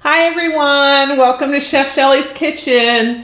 Hi everyone, welcome to Chef Shelly's Kitchen.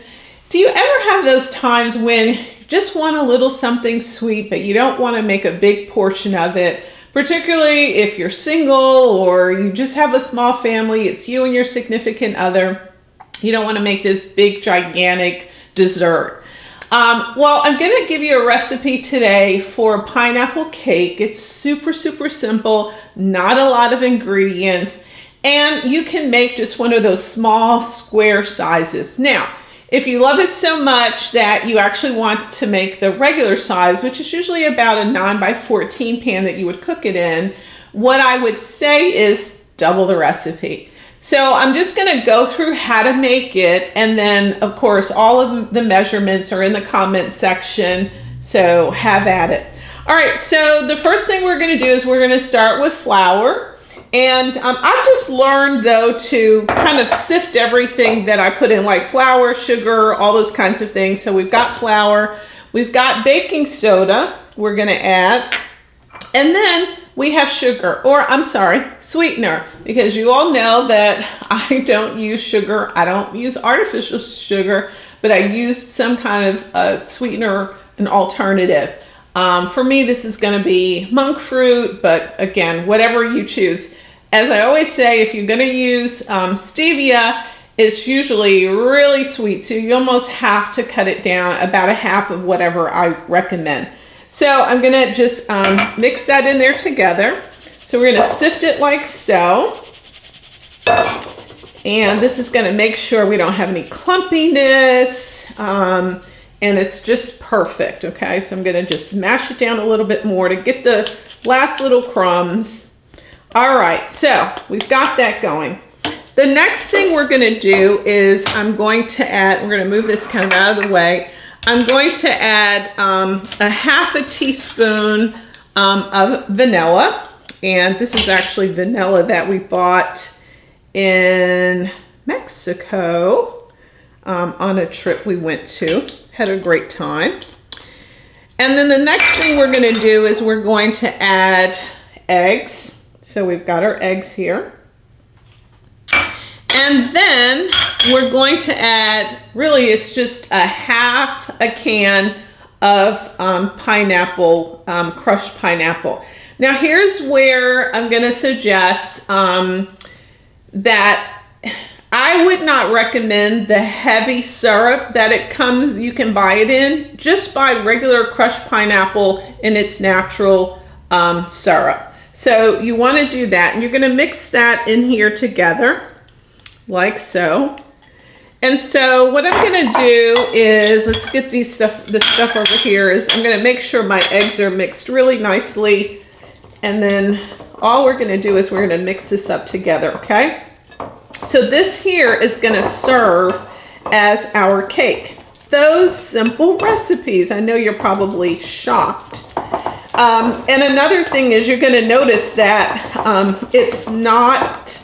Do you ever have those times when you just want a little something sweet, but you don't want to make a big portion of it? Particularly if you're single or you just have a small family, it's you and your significant other. You don't want to make this big, gigantic dessert. Well, I'm going to give you a recipe today for a pineapple cake. It's super simple, not a lot of ingredients. And you can make just one of those small square sizes. Now, if you love it so much that you actually want to make the regular size, which is usually about a 9x14 pan that you would cook it in, what I would say is double the recipe. So I'm just going to go through how to make it, and then of course all of the measurements are in the comment section, so have at it. All right, so the first thing we're going to do is we're going to start with flour. And I've just learned though to kind of sift everything that I put in, like flour, sugar, all those kinds of things. So we've got flour, we've got baking soda we're going to add, and then we have sugar, or I'm sorry, sweetener, because you all know that I don't use sugar. I don't use artificial sugar, but I use some kind of sweetener, an alternative. For me, this is going to be monk fruit, but again, whatever you choose. As I always say, if you're going to use stevia, it's usually really sweet, so you almost have to cut it down about a half of whatever I recommend. So I'm going to just mix that in there together. So we're going to sift it like so. And this is going to make sure we don't have any clumpiness. And it's just perfect, okay? So I'm gonna just mash it down a little bit more to get the last little crumbs. All right, so we've got that going. The next thing we're gonna do is I'm going to add, we're gonna move this kind of out of the way. I'm going to add a half a teaspoon of vanilla. And this is actually vanilla that we bought in Mexico on a trip we went to. Had a great time. And then the next thing we're going to do is we're going to add eggs. So we've got our eggs here. And then we're going to add, really it's just a half a can of pineapple, crushed pineapple. Now here's where I'm going to suggest that I would not recommend the heavy syrup that it comes, you can buy it in. Just buy regular crushed pineapple in its natural syrup. So you want to do that, and you're going to mix that in here together like so. And so what I'm going to do is, let's get the stuff over here, is I'm going to make sure my eggs are mixed really nicely. And then all we're going to do is we're going to mix this up together, okay? So this here is going to serve as our cake. Those simple recipes, I know you're probably shocked. And another thing is you're going to notice that it's not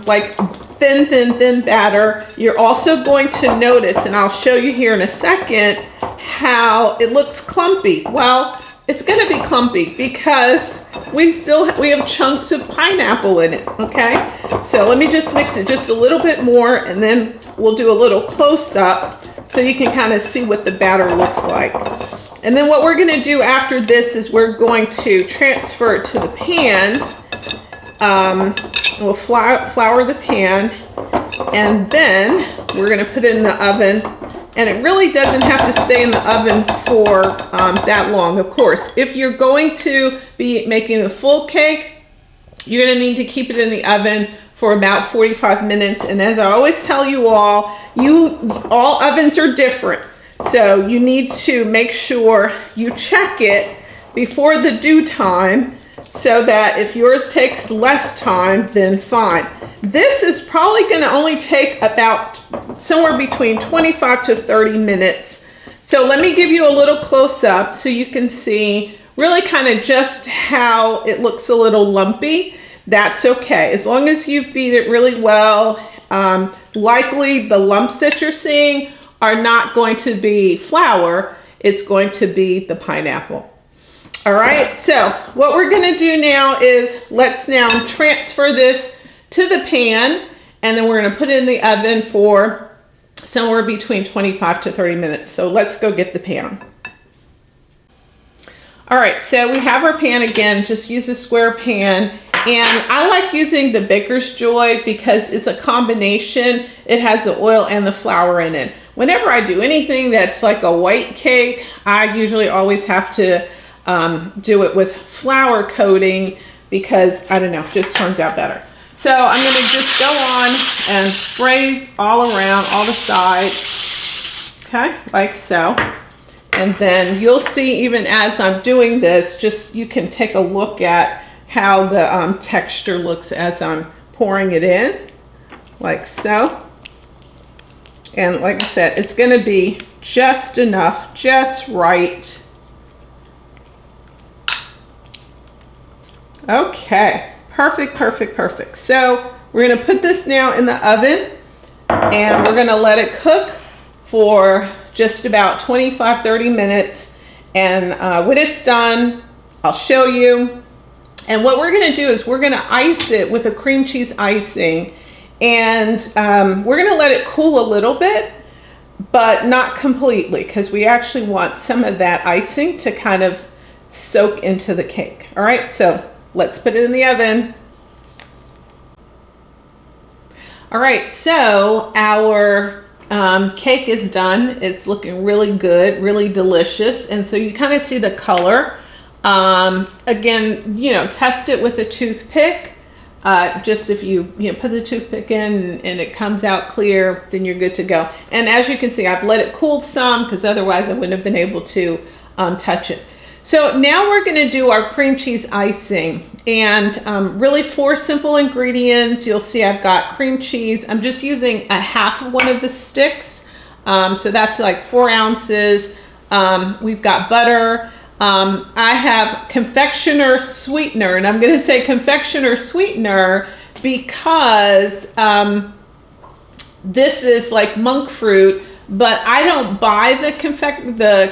like thin batter. You're also going to notice, and I'll show you here in a second, how it looks clumpy. Well, it's going to be clumpy because we have chunks of pineapple in it, okay? So let me just mix it just a little bit more, and then we'll do a little close-up so you can kind of see what the batter looks like. And then what we're going to do after this is we're going to transfer it to the pan. We'll flour the pan, and then we're going to put it in the oven. And it really doesn't have to stay in the oven for that long. Of course, if you're going to be making a full cake, you're going to need to keep it in the oven for about 45 minutes. And as I always tell you all ovens are different. So you need to make sure you check it before the due time, so that if yours takes less time, then fine. This is probably going to only take about somewhere between 25 to 30 minutes. So let me give you a little close-up so you can see really kind of just how it looks a little lumpy. That's okay. As long as you've beat it really well, likely the lumps that you're seeing are not going to be flour. It's going to be the pineapple. All right, so what we're going to do now is let's now transfer this to the pan, and then we're gonna put it in the oven for somewhere between 25 to 30 minutes. So let's go get the pan. All right, so we have our pan again, just use a square pan. And I like using the Baker's Joy because it's a combination. It has the oil and the flour in it. Whenever I do anything that's like a white cake, I usually always have to do it with flour coating because, I don't know, just turns out better. So I'm gonna just go on and spray all around, all the sides, okay, like so. And then you'll see even as I'm doing this, just you can take a look at how the texture looks as I'm pouring it in, like so. And like I said, it's gonna be just enough, just right. Okay, perfect, perfect, perfect. So we're gonna put this now in the oven and we're gonna let it cook for just about 25-30 minutes. And when it's done, I'll show you. And what we're gonna do is we're gonna ice it with a cream cheese icing. And we're gonna let it cool a little bit, but not completely, because we actually want some of that icing to kind of soak into the cake. All right, so let's put it in the oven. All right, so our cake is done. It's looking really good, really delicious. And so you kind of see the color. Again, you know, test it with a toothpick. Just if you put the toothpick in and it comes out clear, then you're good to go. And as you can see, I've let it cool some because otherwise I wouldn't have been able to touch it. So now we're going to do our cream cheese icing, and really 4 simple ingredients. You'll see I've got cream cheese. I'm just using a half of one of the sticks. So that's like 4 ounces. We've got butter. I have confectioner sweetener, and I'm going to say confectioner sweetener because this is like monk fruit, but I don't buy the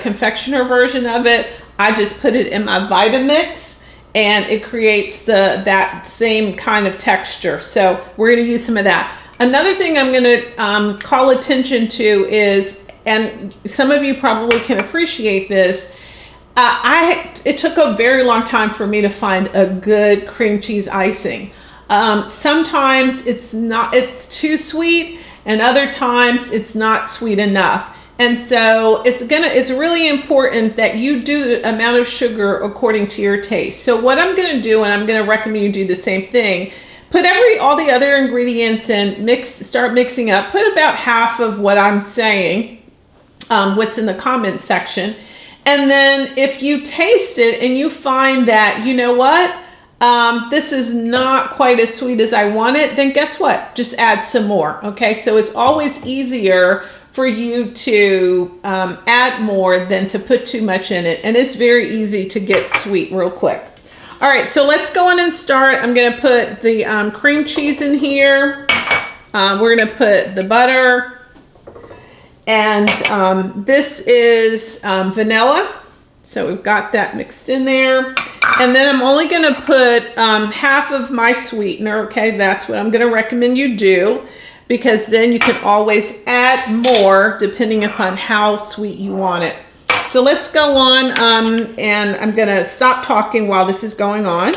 confectioner version of it. I just put it in my Vitamix and it creates that same kind of texture. So we're going to use some of that. Another thing I'm going to call attention to is, and some of you probably can appreciate this, it took a very long time for me to find a good cream cheese icing. Sometimes it's too sweet, and other times it's not sweet enough. And so it's really important that you do the amount of sugar according to your taste. So what I'm going to do, and I'm going to recommend you do the same thing, put all the other ingredients in, start mixing up, put about half of what I'm saying, what's in the comments section. And then if you taste it and you find that, you know what, this is not quite as sweet as I want it, then guess what? Just add some more, okay? So it's always easier for you to add more than to put too much in it. And it's very easy to get sweet real quick. All right, so let's go on and start. I'm gonna put the cream cheese in here. We're gonna put the butter. And this is vanilla. So we've got that mixed in there. And then I'm only gonna put half of my sweetener, okay? That's what I'm gonna recommend you do, because then you can always add more depending upon how sweet you want it. So let's go on, and I'm gonna stop talking while this is going on.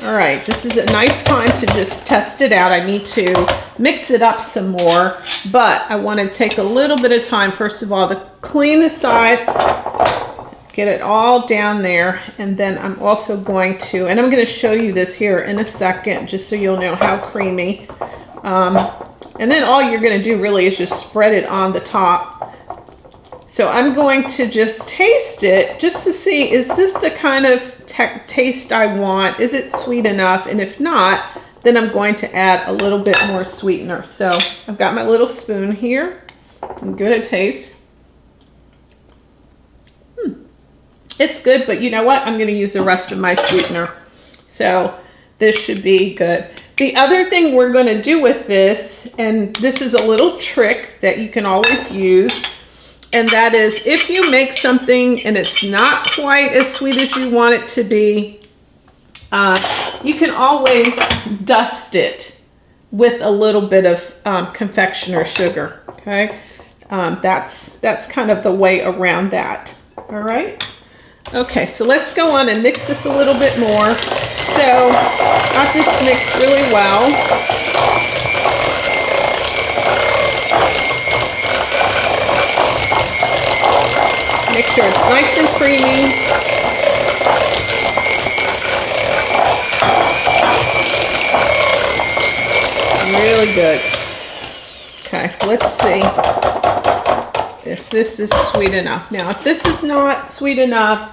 All right, this is a nice time to just test it out. I need to mix it up some more, but I want to take a little bit of time, first of all, to clean the sides, get it all down there, and then I'm also going to, and I'm going to show you this here in a second, just so you'll know how creamy. And then all you're going to do really is just spread it on the top. So I'm going to just taste it just to see, is this the kind of taste I want? Is it sweet enough? And if not, then I'm going to add a little bit more sweetener. So I've got my little spoon here. I'm good at taste. It's good, but you know what? I'm going to use the rest of my sweetener. So this should be good. The other thing we're going to do with this, and this is a little trick that you can always use, and that is if you make something and it's not quite as sweet as you want it to be, you can always dust it with a little bit of confectioner sugar, okay? That's kind of the way around that, all right? Okay, so let's go on and mix this a little bit more. So, got this mixed really well. Make sure it's nice and creamy. Really good. Okay, let's see if this is sweet enough. Now, if this is not sweet enough,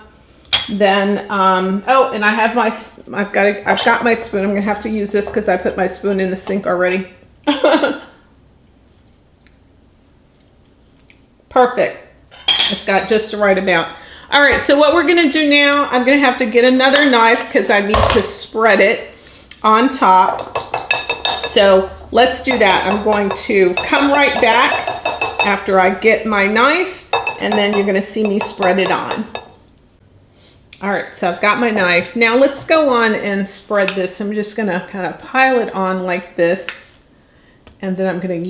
then oh, and I have I've got my spoon. I'm gonna have to use this because I put my spoon in the sink already. Perfect. It's got just the right amount. All right, so what we're gonna do now, I'm gonna have to get another knife because I need to spread it on top. So let's do that. I'm going to come right back after I get my knife, and then you're gonna see me spread it on. All right, so I've got my knife. Now let's go on and spread this. I'm just gonna kind of pile it on like this, and then I'm gonna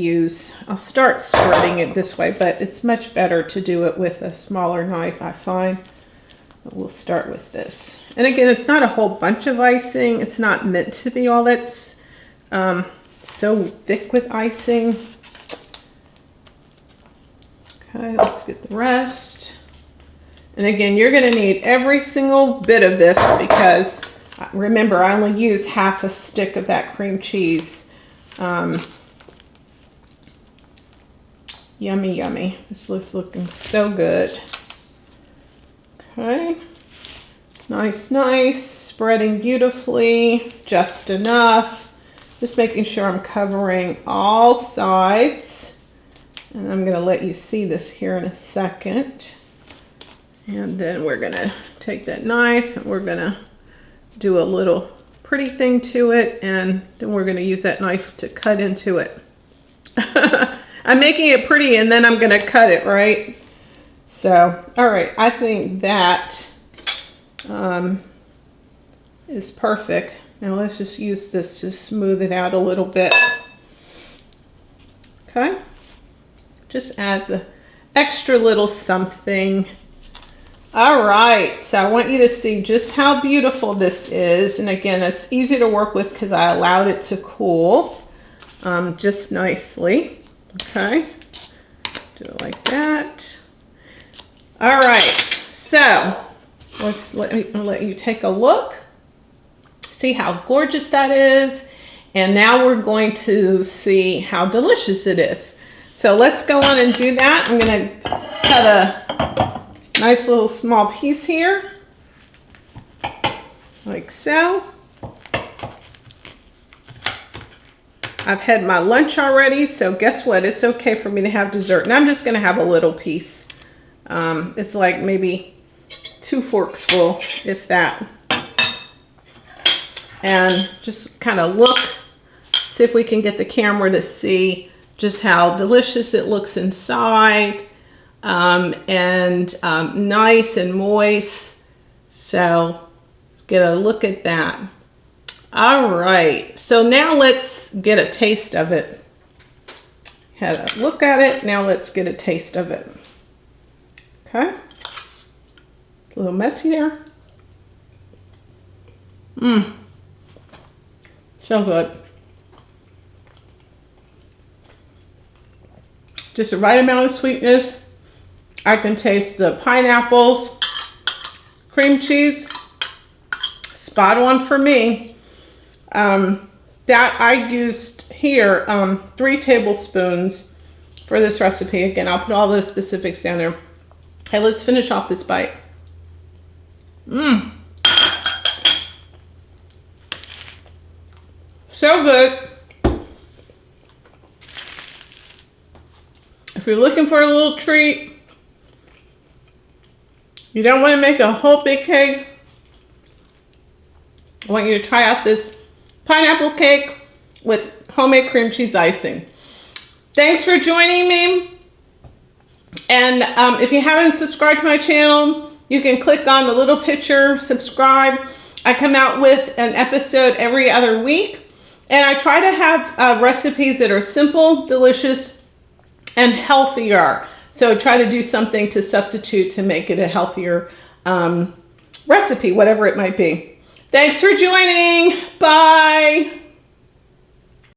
I'll start spreading it this way, but it's much better to do it with a smaller knife, I find. But we'll start with this. And again, it's not a whole bunch of icing. It's not meant to be all that so thick with icing. Okay, let's get the rest. And again, you're going to need every single bit of this because remember, I only use half a stick of that cream cheese. Yummy, yummy. This looks looking so good. Okay. Nice, nice. Spreading beautifully. Just enough. Just making sure I'm covering all sides. And I'm going to let you see this here in a second. And then we're going to take that knife and we're going to do a little pretty thing to it. And then we're going to use that knife to cut into it. I'm making it pretty and then I'm going to cut it, right? So, all right. I think that is perfect. Now let's just use this to smooth it out a little bit. Okay. Just add the extra little something. All right, so I want you to see just how beautiful this is. And again, it's easy to work with because I allowed it to cool just nicely. Okay, do it like that. All right, so let you take a look. See how gorgeous that is. And now we're going to see how delicious it is. So let's go on and do that. I'm going to cut a nice little small piece here, like so. I've had my lunch already, so guess what? It's okay for me to have dessert. And I'm just going to have a little piece. It's like maybe 2 forks full, if that. And just kind of look, see if we can get the camera to see just how delicious it looks inside. Nice and moist. So let's get a look at that. All right, so now let's get a taste of it. Had a look at it, now let's get a taste of it. Okay, a little messy there. So good. Just the right amount of sweetness. I can taste the pineapples, cream cheese, spot on for me. That I used here 3 tablespoons for this recipe. Again, I'll put all the specifics down there. Okay, let's finish off this bite. So good. If you're looking for a little treat, you don't want to make a whole big cake, I want you to try out this pineapple cake. with homemade cream cheese icing. Thanks for joining me. And if you haven't subscribed to my channel, you can click on the little picture, subscribe. I come out with an episode every other week. And I try to have recipes that are simple, delicious, and healthier. So try to do something to substitute to make it a healthier recipe, whatever it might be. Thanks for joining. Bye.